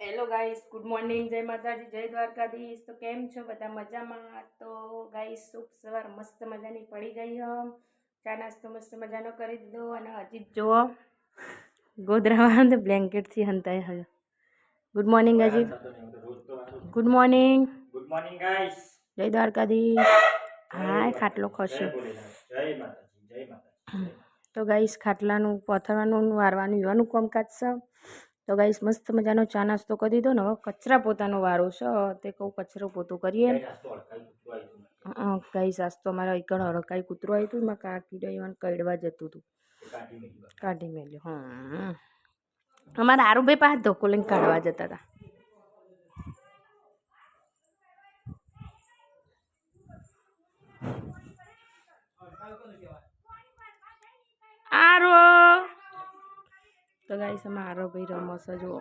Hello guys, good morning, જય માતાજી, જય દ્વારકાધીશ. તો કેમ છો બધા? મજામાં? તો ગાઈસ શુભ સવાર મસ્ત મજાની પડી ગઈ હમ. ચા નાસ્તો મસ્ત મજાનો કરી દીધો અને હજી જુઓ ગોદરામાં બ્લેન્કેટથી હંતાઈ હવે. Good morning Ajit. Good morning. Good morning guys. જય દ્વારકાધીશ. હા, ખાટલો ખસ્યો. જય માતાજી, જય માતાજી. તો ગાઈસ ખાટલાનું પથરવાનું વારવાનું એવાનું કામકાજ છે. તો ગાઈસ મસ્ત મજાનો ચા નાસ્તો કરી દીધો ને હવે કચરા પોતાનો વારો છે. તે કહું કચરો પોતું કરીએ. ગાઈસ આજ તો અમારા એકણ હડકાઈ કૂતરું આવ્યું હતું, એમાં કાકી રહ્યું કડવા જતું હતું, કાઢી મેલ્યું. હા, અમારા આરુભાઈ પાસે ધોકો લઈને કાઢવા જતા હતા. આરો તો ગાઈસ અમે આરુભાઈ રમસ જુઓ.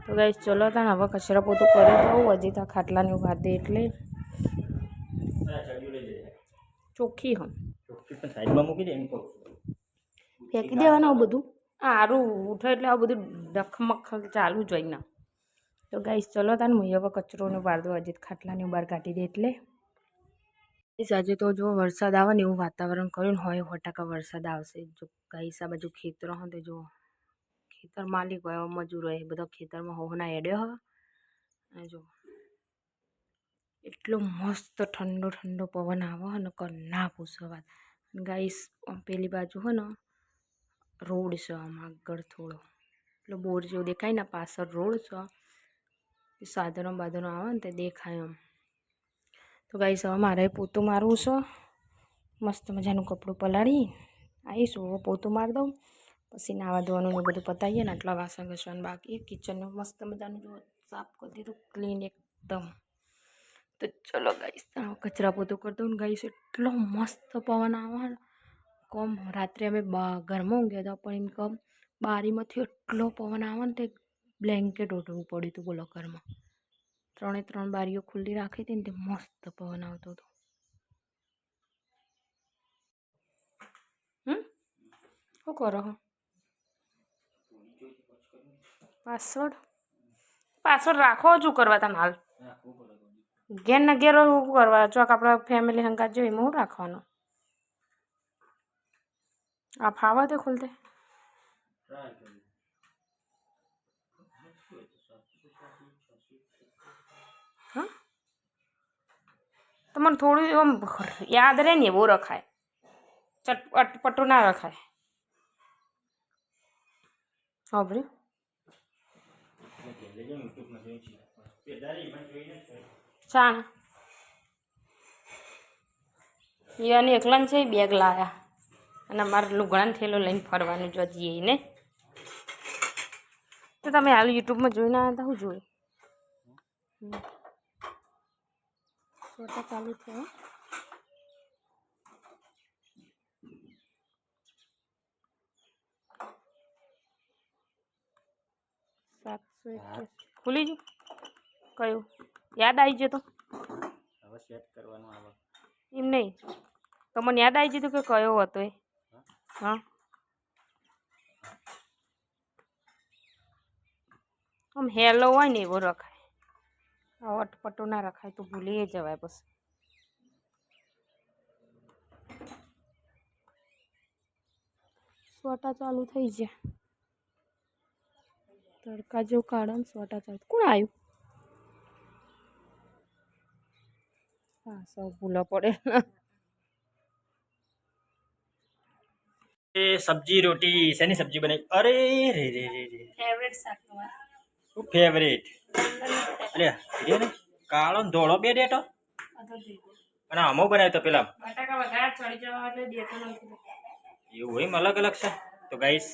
તો ગાઈસ ચલો તાણ હવે કચરા પોતું કરી દઉં. હજી તો ખાટલાની વાત દે એટલે ચોખ્ખી હમ સાઈડમાં મૂકી દે એમ કહું. ફેંકી દેવાનું બધું. સારું ઉઠે એટલે આ બધું ડખમખ ચાલુ જ હોય ને. તો ગાઈસ ચલો તાન હું હવે કચરોને વાર દો. હજી ખાટલાની બહાર કાઢી દે એટલે આજે તો જો વરસાદ આવે ને એવું વાતાવરણ કર્યું હોય 100% વરસાદ આવશે. જો ગાઈસ આ બાજુ ખેતરો હોય તો જો ખેતર માલિક હોય મજૂર હોય બધા ખેતરમાં હોના એડ્યો હોય અને જો એટલો મસ્ત ઠંડો ઠંડો પવન આવે અને ના પૂછો વાત. ગાઈસ પેલી બાજુ હોય ને રોડ છે, આમ આગળ થોડો એટલે બોર જેવું દેખાય ને પાછળ રોડ છે, સાધનો બાધનો આવે ને તે દેખાય એમ. તો ગાઈસ હવે મારે પોતું મારવું છે. મસ્ત મજાનું કપડું પલાળી આવીશું, હવે પોતું મારી દઉં પછી નાવા ધોવાનું ને બધું પતાવીએ ને આટલા વાસણ ઘસવાનું બાકી. કિચનનું મસ્ત મજાનું જો સાફ કરી દીધું ક્લીન એકદમ. તો ચલો ગાઈસ કચરા પોતું કરી દઉં ને. ગાઈસ એટલો મસ્ત પવન આવે ને કમ. રાત્રે અમે ઘરમાં ઊંઘ્યા હતા પણ એમ કમ બારીમાંથી એટલો પવન આવે ને તે બ્લેન્કેટ ઓઢવું પડ્યું હતું બોલો ઘરમાં. 3 બારીઓ ખુલ્લી રાખી હતી ને તે મસ્ત પવન આવતો હતો. શું કરો હો? પાસવર્ડ રાખો શું કરવા તને હાલ ઘેર ના ઘેર શું કરવા? ચોક આપણા ફેમિલી હંગાત જોઈએ એમાં શું રાખવાનું? આ ફાવા તે ખોલતે હા તો મને થોડું એમ યાદ રહે ને એવું રખાય, અટપટું ના રખાય. સાંભળ્યું? ચાણ યાની એકલા છે બેગ લાયા અને અમારે લુગડાનો થેલો લઈને ફરવાનું જો જઈએ ને. તો તમે હાલ યુટ્યુબમાં જોઈને આવ્યા હતા? શું જોયું? સોટા ચાલુ થયો. 721 ખુલી ગયું. કયું યાદ આવી ગયો તો હવે સેટ કરવાનું આવે એમ નહીં તો મને યાદ આવી ગયું કે કયો હતો એ. હા આમ હેલો હોય ને એવો રખાય, અટપટો ના રખાય તો ભૂલી જવાય. પછી સોટા ચાલુ થઈ ગયા. તડકા જેવું કાઢો ને સોટા ચાલુ. કોણ આવ્યું? હા સૌ ભૂલા પડે. એ સબ્જી રોટી શેની સબ્જી બનાવી? અરે રે રે રે રે ફેવરેટ શાક શું ફેવરેટ? અરે રે ને કાળો ને ધોળો બે ડેટો અને આમો બનાવ્યો તો પેલા બટાકા વઘાર ચડી જવા એટલે દેતો નથી. એવું એમ અલગ અલગ છે. તો ગાઈસ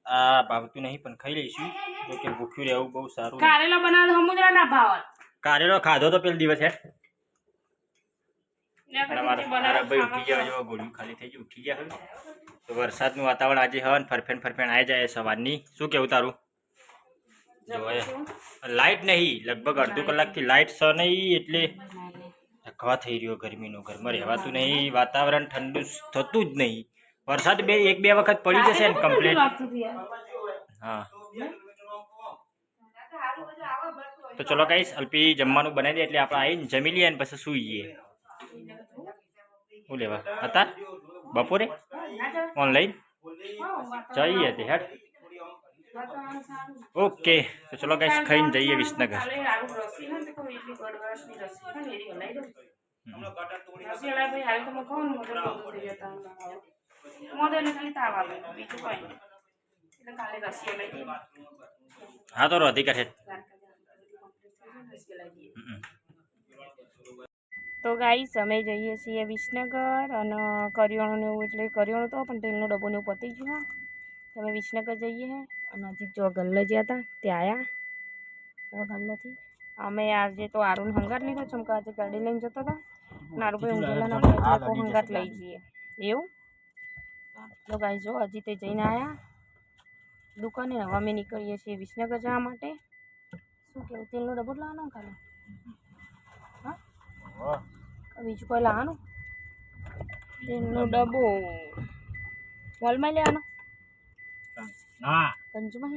આ ભાવતું નહીં પણ ખાઈ લઈશું. જો કે ભૂખ્યું રહેવું બહુ સારું. કારેલો બનાવો સમુદ્ર ના ભાવ. કારેલો ખાધો તો પેલ દિવસ હે. ભાઈ ઉઠી ગયા જો ગોળીઓ ખાલી થઈ ગઈ ઉઠી ગયા હવે. તો વરસાદનું વાતાવરણ આજે હવે ફરફેણ આવી જાય સવારની. શું કેવું તારું? જો લાઇટ નહીં, લગભગ અડધો કલાકથી લાઇટ છે નહીં એટલે ધકવા થઈ રહ્યો ગરમીનો. ઘરમાં રહેવાતું નહીં, વાતાવરણ ઠંડુ થતું જ નહીં. વરસાદ એક બે વખત પડી જશે ને કમ્પ્લીટ. હા તો ચલો ગાઈસ અલ્પી જમવાનું બનાવી દે એટલે આપણે આવીને જમી લઈએ ને પછી સૂઈ જઈએ. શું લેવા હતા બપોરે ઓનલાઈન જઈએ તે હેડ. ઓકે તો ચલો ગાઈસ ખાઈને જઈએ વિસનગર. હા તો રાધિકા છે. તો ગાઈસ અમે જઈએ છીએ વિસનગર અને કરિયાણું એવું એટલે કરિયાણું તો પણ તેલનો ડબ્બો ને એવું પતી ગયું. અમે વિસનગર જઈએ અને હજી જો ગલ્લે ગયા હતા ત્યાં આવ્યા ગલ્લેથી. અમે આજે તો આરુન હંગાટ લીધો ચમકા આજે ગાડી લઈને જતો હતા નારું ભાઈ ઊંઘેલા ના એટલે કો હંગાટ લઈ જઈએ એવું. તો ગાઈસ જો હજી તે જઈને આવ્યા દુકાને. હવે અમે નીકળીએ છીએ વિસનગર જવા માટે. શું કેવું તેલનો ડબ્બો લાવવાનો ખાલી? હા બીજું કોઈ લાવવાનું? તેલનો ડબ્બો મોલમાં લેવાનો? ના ગંજમાં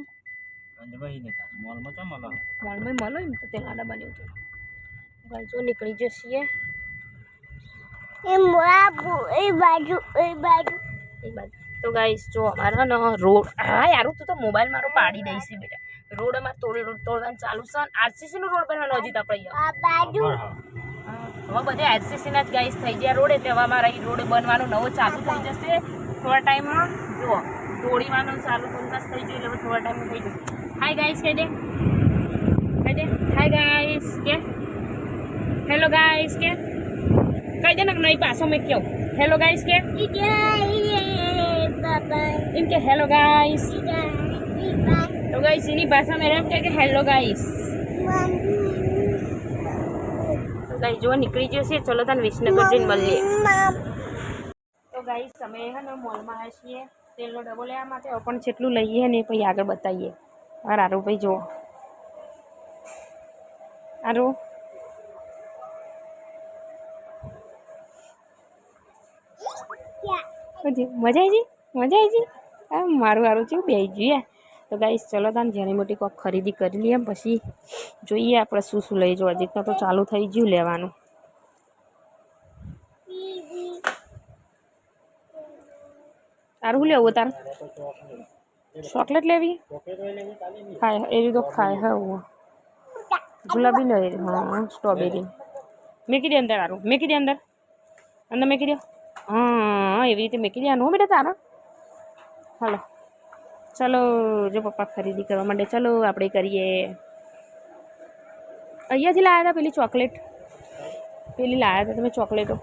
મોલમાં મળો એમ તો તેલના ડબ્બા લેવું તો ગાઈસ જો નીકળી જઈએ. એ બાજુ તો ગાઈસ જો અમારા ને રોડ હા યાર તું તો મોબાઈલ મારો પાડી દઈશ બેટા. રોડ અમારે તોડવાનું ચાલુ છે. આરસીસી નો રોડ બનવાનો હજી તો આપણે હવે બધે આરસીસી ના જ ગાઈસ થઈ ગયા રોડ એટલે હવે અમારા અહીં રોડ બનવાનો નવો ચાલુ થઈ જશે થોડા ટાઈમમાં. જુઓ દોડીવાનું ચાલુ કોન્કાસ થઈ ગયું એટલે થોડા ટાઈમમાં થઈ જશે. હાય ગાઈસ કહી દે હાય ગાઈસ કે હેલો ગાઈસ કે કહી દે ને નહીં પાછો મેં કહું હેલો ગાઈસ કે એમ કે હેલો ગાઈસ. તો ગાઈસ એની ભાષા મેં એમ કે હેલો ગાઈસ. તો ગાઈસ જો નીકળી જશે. ચલો તને વિસનગર જઈને મળીએ. તો ગાઈસ અમે હે ને મોલમાં આવ્યા છીએ તેલનો ડબ્બો લેવા માટે. હવે પણ જેટલું લઈએ ને પછી આગળ બતાવીએ. આરું ભાઈ જુઓ આરું મજા આવી હા મારું હારું છે બે જોઈએ. તો ગાઈસ ચલો તાન જેની મોટી કોઈક ખરીદી કરી લઈએ પછી જોઈએ આપણે શું શું લઈ જવા. હજી તો ચાલુ થઈ ગયું લેવાનું. તારું શું લેવું તાર? ચોકલેટ લેવી? ખાય એવી તો ખાય હા ગુલાબી લઈ હા સ્ટ્રોબેરી મેકી દે અંદર. સારું મેકી દે અંદર મેકી દે. હા એવી રીતે મેકી દેવાનું હો બેટા તારા. હાલો ચલો જો પપ્પા ખરીદી કરવા માંડે. ચલો આપણે કરીએ. અહીંયાથી લાવ્યા હતા પેલી ચોકલેટ પેલી લાવ્યા હતા તમે ચોકલેટો.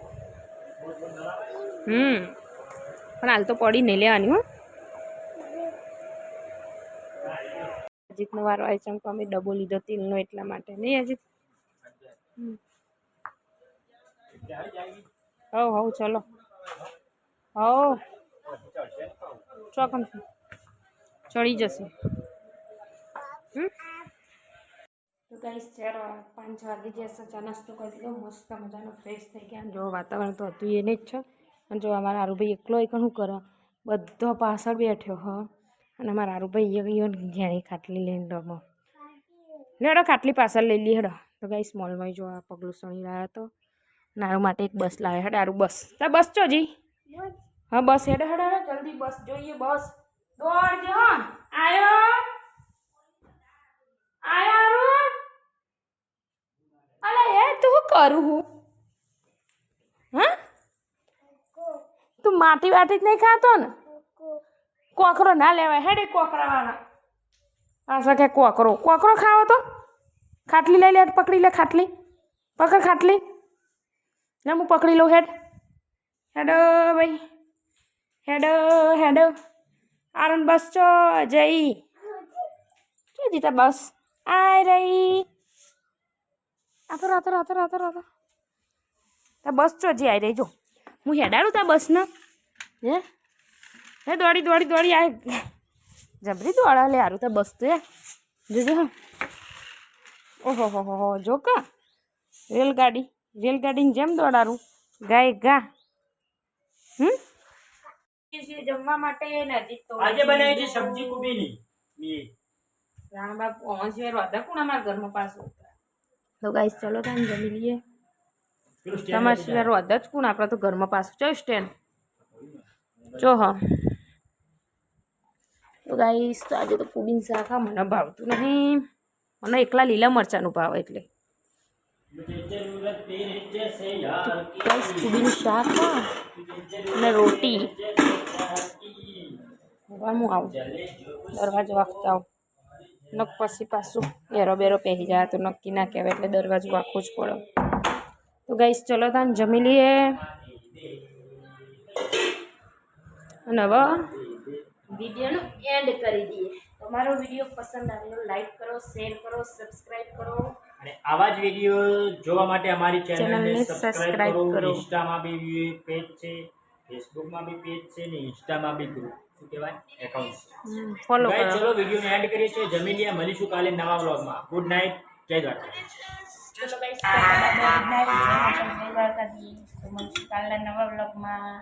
પણ હાલ તો પડી નહીં લેવાની હો. અજીતનો વારો આવી ચમકો અમે ડબ્બો લીધો તેલનો એટલા માટે નહીં અજીત. હવ ચલો ચોકન ચડી જશે. તો ગાઈસ 5 વાગી જશે. ચા નાસ્તો કરી દીધો મસ્ત મજાનો ફ્રેશ થઈ ગયા. જો વાતાવરણ તો હતું એને જ છે. અને જો અમારા આરુભાઈ એકલો એક શું કરે બધો પાછળ બેઠ્યો હ. અને અમારા આરુભાઈ ગયો ઘેણી ખાટલી લઈને ડબો લેડો ખાટલી પાછળ લઈ લી હેડો. તો ગાઈસ મોલમાં જો આ પગલું સણી રહ્યા તો નારું માટે એક બસ લાવે હેડ. આરું બસ તા બસ ચો જી હા બસ હેડો જલ્દી બસ જોઈએ. બસ દોડજો હા આયો અલે એ તું કરું હું હા તું માટી વાટી જ નહીં ખાતો ને. કોકરો ના લેવાય હેડે કોકરા વાળા આ કે કોકરો ખાવો તો ખાટલી લઈ લે પકડી લે ખાટલી પકડ ખાટલી લે હું પકડી લઉં. હેડો ભાઈ હેડો આરન બસ ચો જઈ જીતા બસ આય રહી. આતો તા બસ ચો જી આવી રહી. જો હું હેડાડું તા બસ ને હે દોડી આ જબરી દોડા લે હારું તા બસ તો જોજો હા. ઓહો જો કા રેલગાડીની જેમ દોડારું ગાય ગા જમવા માટે ને હજી તો આજે બનાવી છે સબ્જી કુબીની રાણબા પહોંચ વાદા કોણ અમારા ઘરમાં પાછું તો ગાઈસ ચલો તાને જમી લઈએ તમારા સિવાય રોદ જ કોણ આપણે તો ઘરમાં પાછું ચો સ્ટેન્ડ જો હા તો ગાઈસ તો આજે તો કુબીન શાક મને ભાવતું નહીં મને એકલા લીલા મરચાંનું ભાવે એટલે ગાઈસ કુબીનું શાક અને રોટી હવે હું આવું દરવાજો વાગતા આવું નક પછી પાછું એરો બેરો પહેરી જાય તો નક્કી ના કહેવાય એટલે દરવાજો વાંખવું જ પડે તો ગાઈસ ચલો તાન જમી લઈએ અને હવે વિડીયોનું એન્ડ કરી દઈએ તમારો વિડીયો પસંદ આવ્યો લાઈક કરો શેર કરો સબસ્ક્રાઇબ કરો અને આવા જ વિડીયો જોવા માટે અમારી ચેનલને સબસ્ક્રાઇબ સબસ્ક્રાઇબ કરો કરો. ઇન્સ્ટામાં બી પેજ છે ફેસબુકમાં બી પેજ છે ને ઇન્સ્ટામાં બી ગ્રુપ શું કહેવાય એકાઉન્ટ ફોલો ગાઈસ કરો ચલો વિડીયોને એન્ડ કરીએ છીએ જમી લઈએ મળીશું કાલે નવા વ્લોગમાં ગુડ નાઇટ જય દ્વારકા ચલો ગાઈસ ગુડ નાઇટ જય દ્વારકાધીશ તો મળીશું કાલના નવા વ્લોગમાં